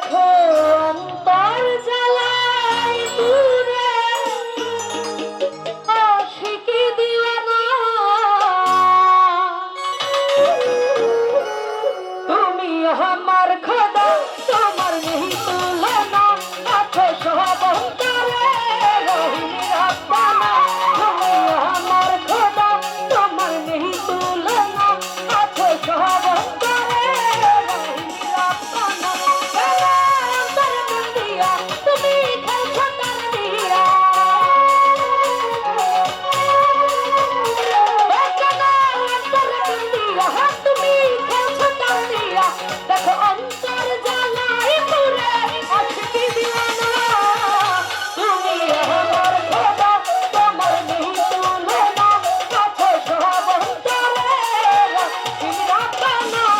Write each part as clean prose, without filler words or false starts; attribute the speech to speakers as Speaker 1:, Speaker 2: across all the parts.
Speaker 1: দেখো অন্তর জ্বালায় দূরে আশিকি দিওয়ানা তুমি আমার খোদা তোমার নেই তুলনা আছো সব অন্তরে রহিম রাব্বানা তুমি আমার খোদা তোমার নেই তুলনা আছো সব অন্তরে রহিম রাব্বানা অন্তর দিয়া তুমি খেলছো তার দিয়া তুমি খেলছো তার দিয়া দেখো অন্তর জ্বালায় পুরে আশিকি দিওয়ানা তুমি আমার খোদা তোমার নেই তুলনা আছো সব অন্তরে রহিম রাব্বানা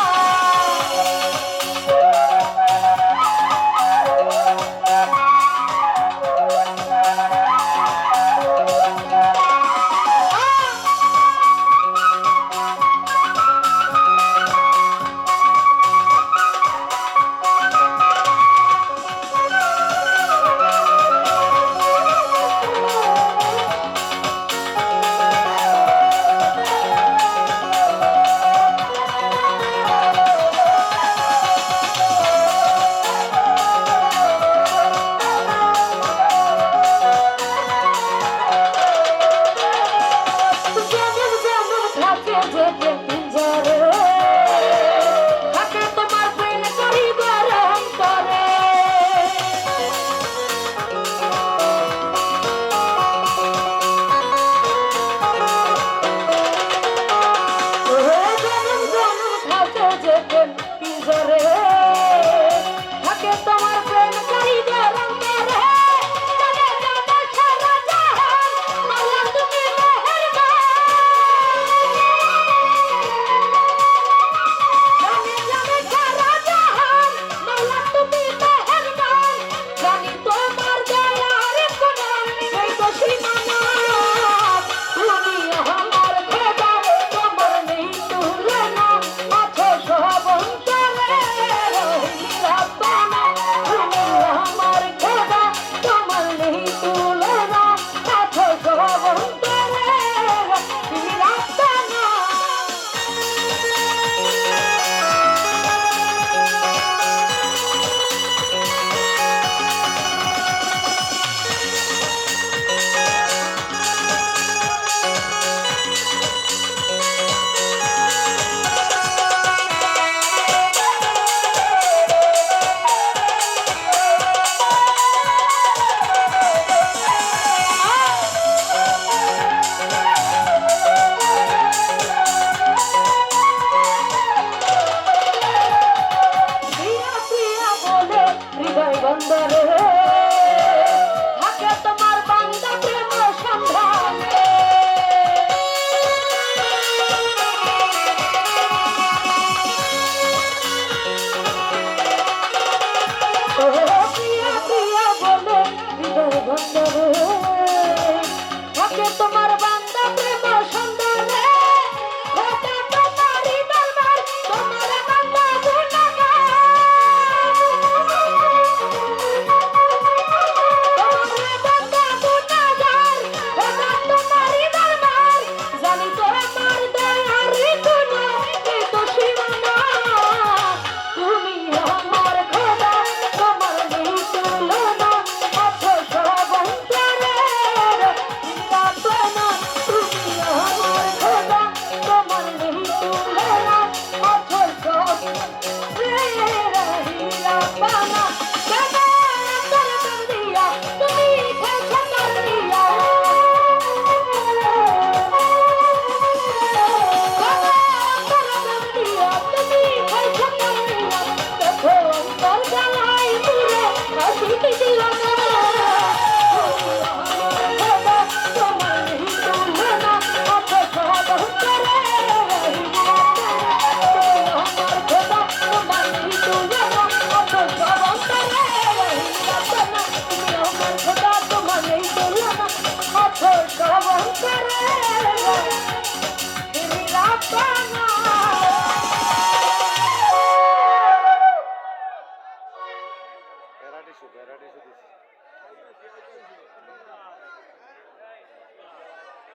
Speaker 1: তোমার বান্দা প্রেম সন্ধানে খোদা তোমারই দরবার তোমার বান্দা গুনাহগার
Speaker 2: 250 দিচ্ছি